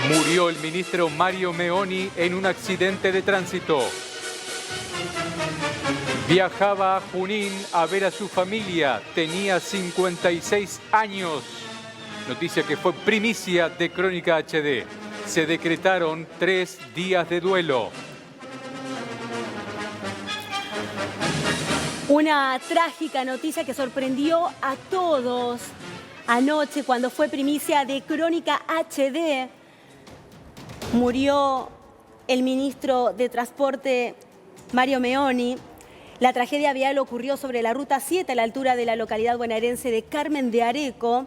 Murió el ministro Mario Meoni en un accidente de tránsito. Viajaba a Junín a ver a su familia. Tenía 56 años. Noticia que fue primicia de Crónica HD. Se decretaron 3 días de duelo. Una trágica noticia que sorprendió a todos anoche cuando fue primicia de Crónica HD. Murió el ministro de Transporte Mario Meoni. La tragedia vial ocurrió sobre la Ruta 7 a la altura de la localidad bonaerense de Carmen de Areco.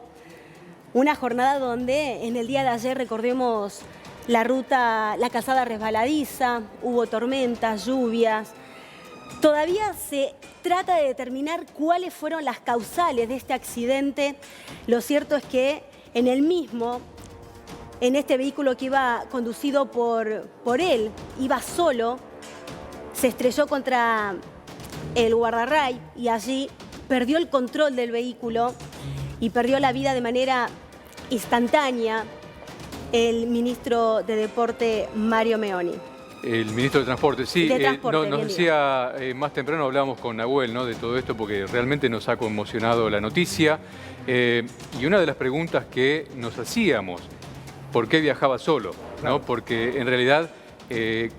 Una jornada donde en el día de ayer, recordemos, la calzada resbaladiza, hubo tormentas, lluvias. Todavía se trata de determinar cuáles fueron las causales de este accidente. Lo cierto es que en este vehículo que iba conducido por él, iba solo, se estrelló contra el guardarray y allí perdió el control del vehículo y perdió la vida de manera instantánea el ministro de Deporte Mario Meoni. El ministro de Transporte, sí. De Transporte, Nos decía más temprano, hablábamos con Nahuel, ¿no?, de todo esto, porque realmente nos ha conmocionado la noticia. Y una de las preguntas que nos hacíamos, ¿por qué viajaba solo? Claro. ¿No? Porque en realidad,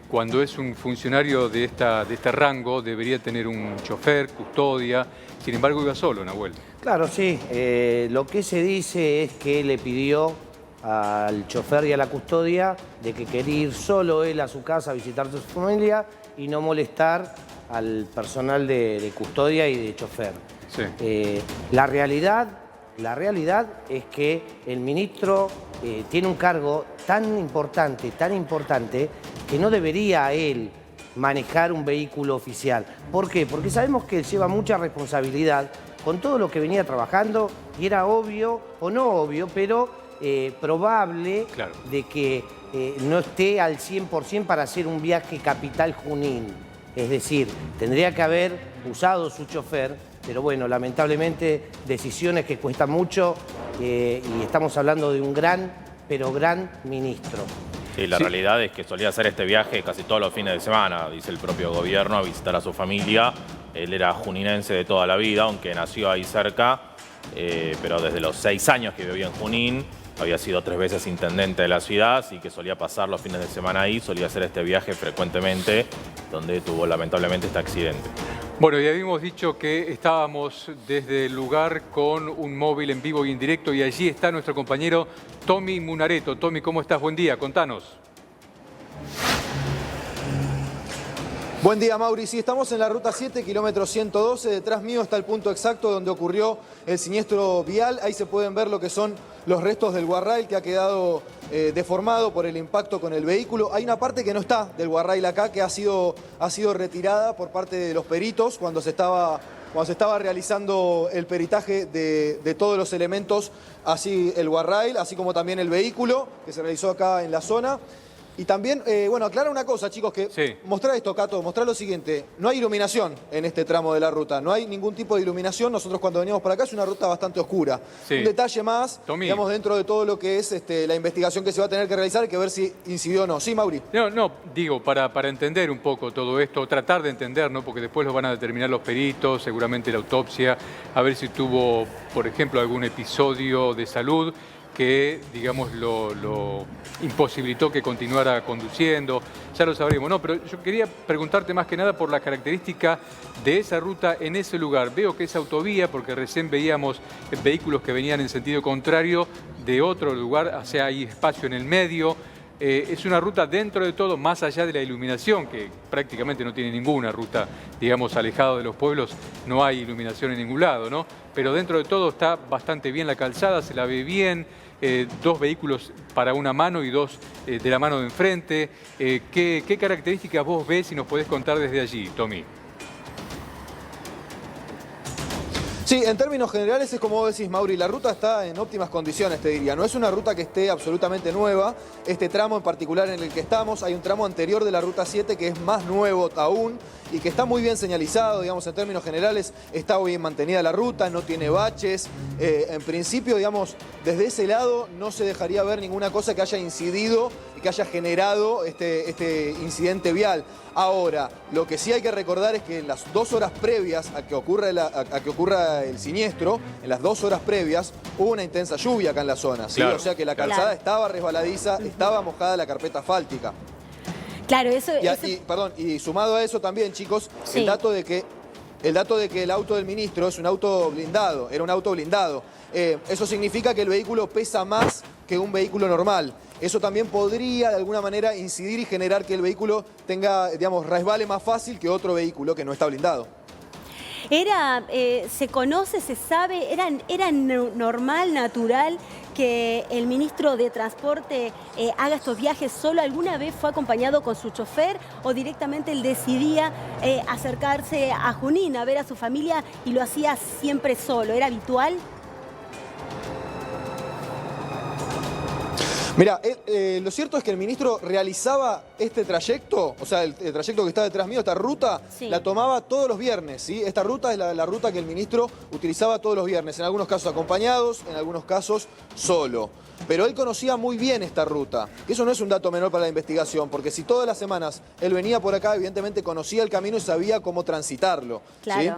cuando es un funcionario de este rango, debería tener un chofer, custodia. Sin embargo, iba solo, Nahuel. Claro, sí. Lo que se dice es que le pidió al chofer y a la custodia de que quería ir solo él a su casa a visitar a su familia y no molestar al personal de custodia y de chofer. Sí. La realidad es que el ministro tiene un cargo tan importante, que no debería él manejar un vehículo oficial. ¿Por qué? Porque sabemos que él lleva mucha responsabilidad con todo lo que venía trabajando y era obvio, o no obvio, pero probable, claro, de que no esté al 100% para hacer un viaje capital Junín. Es decir, tendría que haber usado su chofer, pero bueno, lamentablemente decisiones que cuestan mucho y estamos hablando de un gran ministro. Sí, la realidad es que solía hacer este viaje casi todos los fines de semana, dice el propio gobierno, a visitar a su familia. Él era juninense de toda la vida, aunque nació ahí cerca, pero desde los 6 años que vivía en Junín. Había sido 3 veces intendente de la ciudad, así que solía pasar los fines de semana ahí, solía hacer este viaje frecuentemente, donde tuvo lamentablemente este accidente. Bueno, ya habíamos dicho que estábamos desde el lugar con un móvil en vivo y en directo, y allí está nuestro compañero Tommy Munareto. Tommy, ¿cómo estás? Buen día, contanos. Buen día, Mauri. Sí, estamos en la Ruta 7, kilómetro 112. Detrás mío está el punto exacto donde ocurrió el siniestro vial. Ahí se pueden ver lo que son los restos del guardrail que ha quedado deformado por el impacto con el vehículo. Hay una parte que no está del guardrail acá, que ha sido retirada por parte de los peritos cuando se estaba realizando el peritaje de todos los elementos, así el guardrail, así como también el vehículo, que se realizó acá en la zona. Y también, bueno, aclarar una cosa, chicos, que sí. Mostrar esto, Cato, mostrar lo siguiente. No hay iluminación en este tramo de la ruta, no hay ningún tipo de iluminación. Nosotros cuando veníamos para acá es una ruta bastante oscura. Sí. Un detalle más, Tommy, digamos, dentro de todo lo que es la investigación que se va a tener que realizar, hay que ver si incidió o no. Sí, Mauri. No, digo, para entender un poco todo esto, tratar de entender, ¿no? Porque después lo van a determinar los peritos, seguramente la autopsia, a ver si tuvo, por ejemplo, algún episodio de salud que, digamos, lo imposibilitó que continuara conduciendo. Ya lo sabremos. No, pero yo quería preguntarte más que nada por la característica de esa ruta en ese lugar. Veo que es autovía, porque recién veíamos vehículos que venían en sentido contrario de otro lugar, o sea, hay espacio en el medio. Es una ruta dentro de todo, más allá de la iluminación, que prácticamente no tiene ninguna ruta, digamos, alejado de los pueblos, no hay iluminación en ningún lado, ¿no? Pero dentro de todo está bastante bien la calzada, se la ve bien, 2 vehículos para una mano y 2 de la mano de enfrente. ¿Qué características vos ves y nos podés contar desde allí, Tommy? Sí, en términos generales es como vos decís, Mauri, la ruta está en óptimas condiciones, te diría. No es una ruta que esté absolutamente nueva. Este tramo en particular en el que estamos, hay un tramo anterior de la Ruta 7 que es más nuevo aún y que está muy bien señalizado, digamos, en términos generales está bien mantenida la ruta, no tiene baches. En principio, digamos, desde ese lado no se dejaría ver ninguna cosa que haya incidido y que haya generado este incidente vial. Ahora, lo que sí hay que recordar es que en las 2 horas previas a que ocurra el siniestro, en las 2 horas previas, hubo una intensa lluvia acá en la zona, ¿sí? Claro. O sea que la calzada estaba resbaladiza, estaba mojada la carpeta asfáltica. Claro, eso... Y sumado a eso también, chicos, Sí. el dato de que el auto del ministro es un auto blindado, era un auto blindado. Eso significa que el vehículo pesa más que un vehículo normal. Eso también podría de alguna manera incidir y generar que el vehículo tenga, digamos, resbale más fácil que otro vehículo que no está blindado. Se conoce, se sabe, era normal, natural que el ministro de Transporte haga estos viajes solo. ¿Alguna vez fue acompañado con su chofer o directamente él decidía acercarse a Junín a ver a su familia y lo hacía siempre solo? ¿Era habitual? Mirá, lo cierto es que el ministro realizaba este trayecto, o sea, el trayecto que está detrás mío, esta ruta, Sí. la tomaba todos los viernes, ¿sí? Esta ruta es la ruta que el ministro utilizaba todos los viernes, en algunos casos acompañados, en algunos casos solo. Pero él conocía muy bien esta ruta, que eso no es un dato menor para la investigación, porque si todas las semanas él venía por acá, evidentemente conocía el camino y sabía cómo transitarlo, ¿sí? Claro.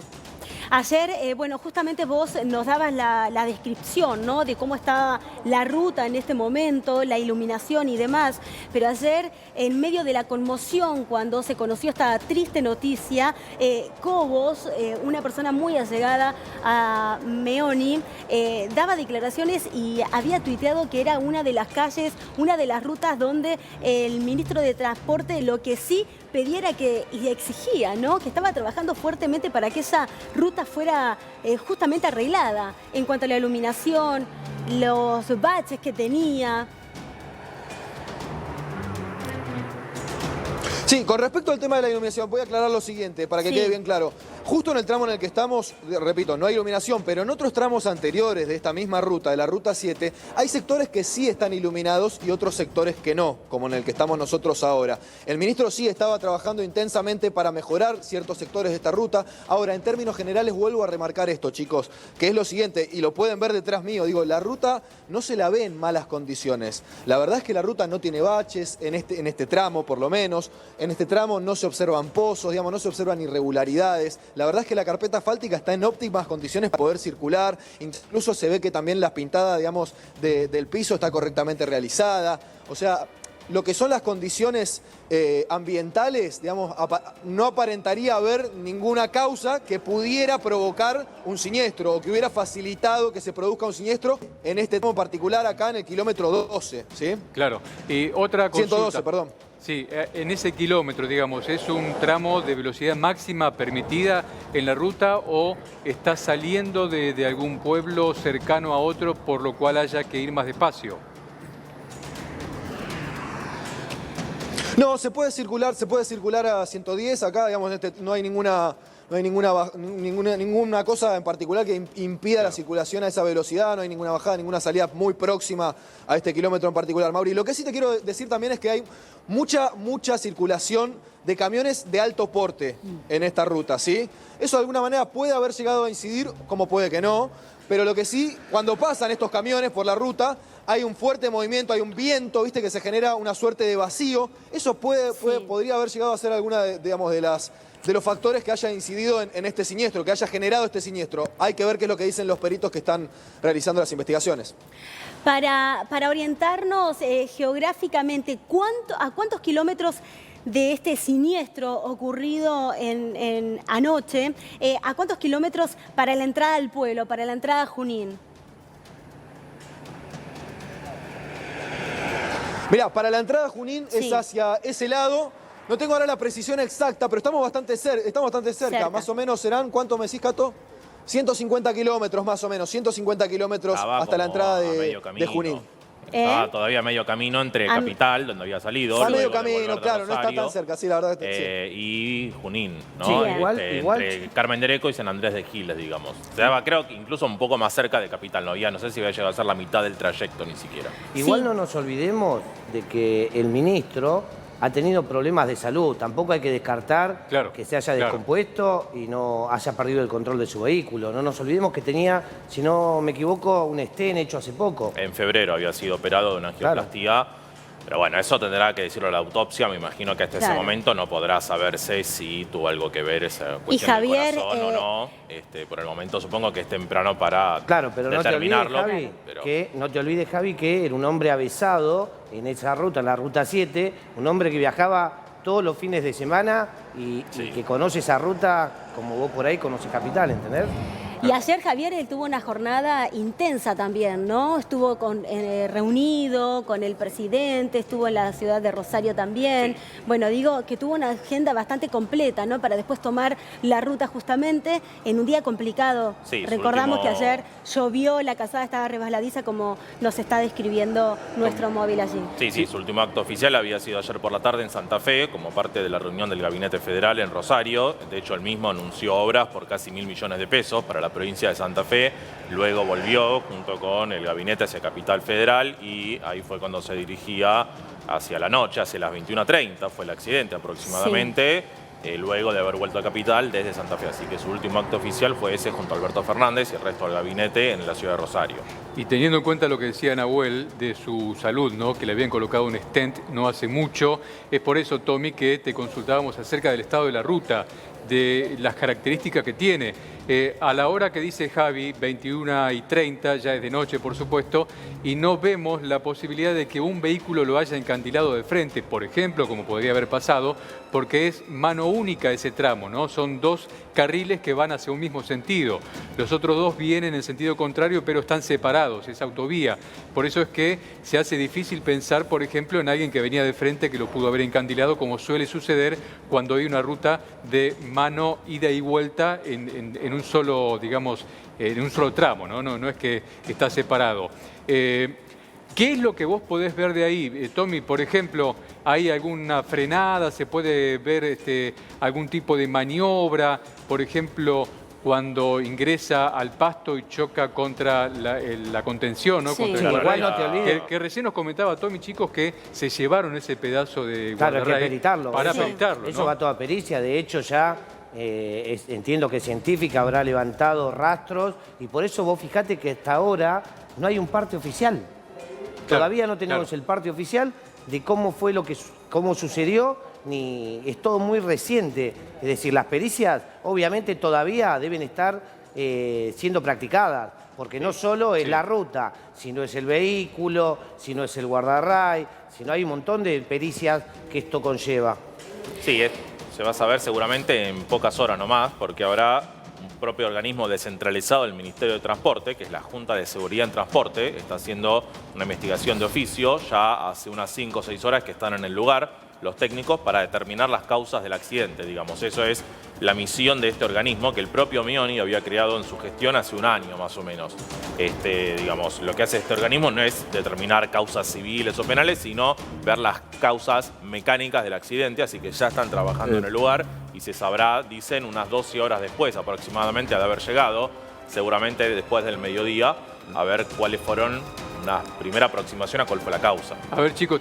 Ayer, bueno, justamente vos nos dabas la descripción, ¿no?, de cómo estaba la ruta en este momento, la iluminación y demás, pero ayer, en medio de la conmoción, cuando se conoció esta triste noticia, Cobos, una persona muy allegada a Meoni, daba declaraciones y había tuiteado que era una de las calles, una de las rutas donde el ministro de Transporte lo que sí pidiera y exigía, ¿no?, que estaba trabajando fuertemente para que esa ruta fuera justamente arreglada en cuanto a la iluminación, los baches que tenía. Sí, con respecto al tema de la iluminación, voy a aclarar lo siguiente, para que Sí. quede bien claro. Justo en el tramo en el que estamos, repito, no hay iluminación, pero en otros tramos anteriores de esta misma ruta, de la Ruta 7, hay sectores que sí están iluminados y otros sectores que no, como en el que estamos nosotros ahora. El ministro sí estaba trabajando intensamente para mejorar ciertos sectores de esta ruta. Ahora, en términos generales, vuelvo a remarcar esto, chicos, que es lo siguiente, y lo pueden ver detrás mío, digo, la ruta no se la ve en malas condiciones. La verdad es que la ruta no tiene baches, en este tramo por lo menos. En este tramo no se observan pozos, digamos, no se observan irregularidades. La verdad es que la carpeta asfáltica está en óptimas condiciones para poder circular. Incluso se ve que también la pintada, digamos, del piso está correctamente realizada. O sea, lo que son las condiciones ambientales, digamos, no aparentaría haber ninguna causa que pudiera provocar un siniestro o que hubiera facilitado que se produzca un siniestro en este tramo particular acá en el kilómetro 12, ¿sí? Claro. Y otra consulta. 112, perdón. Sí, en ese kilómetro, digamos, ¿es un tramo de velocidad máxima permitida en la ruta o está saliendo de algún pueblo cercano a otro por lo cual haya que ir más despacio? No, se puede circular a 110 acá, digamos, no hay ninguna cosa en particular que impida la circulación a esa velocidad, no hay ninguna bajada, ninguna salida muy próxima a este kilómetro en particular, Mauri. Lo que sí te quiero decir también es que hay mucha circulación de camiones de alto porte en esta ruta, ¿sí? Eso de alguna manera puede haber llegado a incidir, como puede que no, pero lo que sí, cuando pasan estos camiones por la ruta, hay un fuerte movimiento, hay un viento, ¿viste? Que se genera una suerte de vacío. Eso podría haber llegado a ser alguna de los factores que haya incidido en este siniestro, que haya generado este siniestro. Hay que ver qué es lo que dicen los peritos que están realizando las investigaciones. Para orientarnos geográficamente, ¿a cuántos kilómetros de este siniestro ocurrido anoche, a cuántos kilómetros para la entrada al pueblo, para la entrada a Junín? Mirá, para la entrada a Junín Sí. es hacia ese lado. No tengo ahora la precisión exacta, pero estamos bastante cerca. Más o menos serán, ¿cuánto me decís, Cato? 150 kilómetros más o menos, 150 kilómetros Estaba hasta la como entrada a medio de camino. Junín. Estaba todavía medio camino entre Capital, donde había salido. Está medio luego de camino, volver de claro, no está Rosario, tan cerca, sí, la verdad que sí. y Junín, ¿no? Sí, igual. Entre Carmen de Areco y San Andrés de Giles, digamos. O sea, creo que incluso un poco más cerca de Capital, no sé si va a llegar a ser la mitad del trayecto ni siquiera. Igual Sí. no nos olvidemos de que el ministro ha tenido problemas de salud. Tampoco hay que descartar que se haya descompuesto y no haya perdido el control de su vehículo. No nos olvidemos que tenía, si no me equivoco, un stent hecho hace poco. En febrero había sido operado de una angioplastía. Pero bueno, eso tendrá que decirlo la autopsia. Me imagino que hasta ese momento no podrá saberse si tuvo algo que ver esa cuestión del corazón o no. Por el momento supongo que es temprano para pero determinarlo. No te olvides, Javi, que era un hombre avesado en esa ruta, en la Ruta 7, un hombre que viajaba todos los fines de semana y que conoce esa ruta como vos por ahí conoces Capital, ¿entendés? Y ayer, Javier, él tuvo una jornada intensa también, ¿no? Estuvo reunido con el presidente, estuvo en la ciudad de Rosario también. Sí. Bueno, digo que tuvo una agenda bastante completa, ¿no? Para después tomar la ruta justamente en un día complicado. Sí, recordamos que ayer llovió, la calzada estaba resbaladiza, como nos está describiendo nuestro móvil allí. Sí, su último acto oficial había sido ayer por la tarde en Santa Fe, como parte de la reunión del Gabinete Federal en Rosario. De hecho, él mismo anunció obras por casi 1.000 millones de pesos para la provincia de Santa Fe, luego volvió junto con el gabinete hacia Capital Federal y ahí fue cuando se dirigía hacia la noche, hacia las 21:30, fue el accidente aproximadamente, luego de haber vuelto a Capital desde Santa Fe. Así que su último acto oficial fue ese junto a Alberto Fernández y el resto del gabinete en la ciudad de Rosario. Y teniendo en cuenta lo que decía Nahuel de su salud, ¿no? Que le habían colocado un stent no hace mucho, es por eso, Tommy, que te consultábamos acerca del estado de la ruta, de las características que tiene. A la hora que dice Javi, 21:30, ya es de noche por supuesto, y no vemos la posibilidad de que un vehículo lo haya encandilado de frente, por ejemplo, como podría haber pasado, porque es mano única ese tramo, ¿no? Son dos carriles que van hacia un mismo sentido. Los otros dos vienen en sentido contrario, pero están separados, es autovía. Por eso es que se hace difícil pensar, por ejemplo, en alguien que venía de frente que lo pudo haber encandilado, como suele suceder cuando hay una ruta de mano ida y vuelta en un solo, digamos, en un solo tramo, ¿no? No es que está separado. ¿Qué es lo que vos podés ver de ahí, Tommy? Por ejemplo, ¿hay alguna frenada? ¿Se puede ver algún tipo de maniobra? Por ejemplo, cuando ingresa al pasto y choca contra la contención, ¿no? Sí. Contra el Igual no te olvides. que recién nos comentaba Tommy, chicos, que se llevaron ese pedazo de Claro, hay que guardarray peritarlo. para peritarlo, Eso ¿no? va a toda pericia. De hecho, ya entiendo que científica habrá levantado rastros y por eso vos fijate que hasta ahora no hay un parte oficial. Todavía no tenemos el parte oficial de cómo fue cómo sucedió, ni es todo muy reciente. Es decir, las pericias obviamente todavía deben estar siendo practicadas, porque no solo es la ruta, sino es el vehículo, sino es el guardarray, sino hay un montón de pericias que esto conlleva. Sí, se va a saber seguramente en pocas horas nomás, porque habrá un propio organismo descentralizado del Ministerio de Transporte, que es la Junta de Seguridad en Transporte, está haciendo una investigación de oficio, ya hace unas 5 o 6 horas que están en el lugar los técnicos para determinar las causas del accidente, digamos. Eso es la misión de este organismo que el propio Meoni había creado en su gestión hace un año más o menos. Digamos, lo que hace este organismo no es determinar causas civiles o penales, sino ver las causas mecánicas del accidente, así que ya están trabajando en el lugar y se sabrá, dicen, unas 12 horas después aproximadamente de haber llegado, seguramente después del mediodía, a ver cuáles fueron una primera aproximación a cuál fue la causa. A ver, chicos.